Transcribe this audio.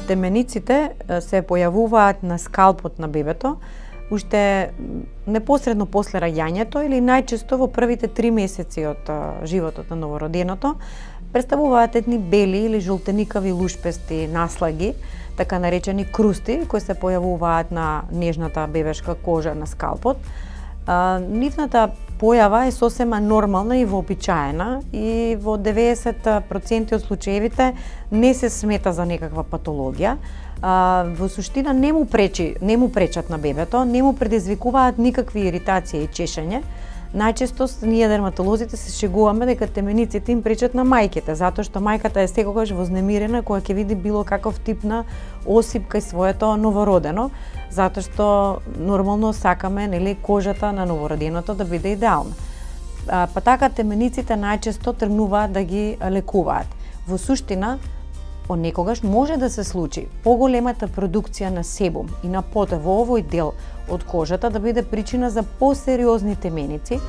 Темениците се појавуваат на скалпот на бебето уште непосредно после раѓањето или најчесто во првите 3 месеци од животот на новороденото. Представуваат едни бели или жолтеникави лушпести наслаги, така наречени крусти, кои се појавуваат на нежната бебешка кожа на скалпот. Нивната појава е сосема нормална и вообичаена и во 90% од случаевите не се смета за некаква патологија. Во суштина не му пречат на бебето, не му предизвикуваат никакви иритации и чешење. Најчесто ние дерматолозите се шегуваме дека темениците им пречат на мајките, затоа што мајката е секогаш вознемирена кога ќе види било каков тип на осип кај своето новородено, затоа што нормално сакаме, нели, кожата на новороденото да биде идеална. Па така темениците најчесто тргнуваат да ги лекуваат. Во суштина, понекогаш може да се случи поголемата продукција на себум и на потоа во овој дел од кожата да биде причина за посериозни теменици,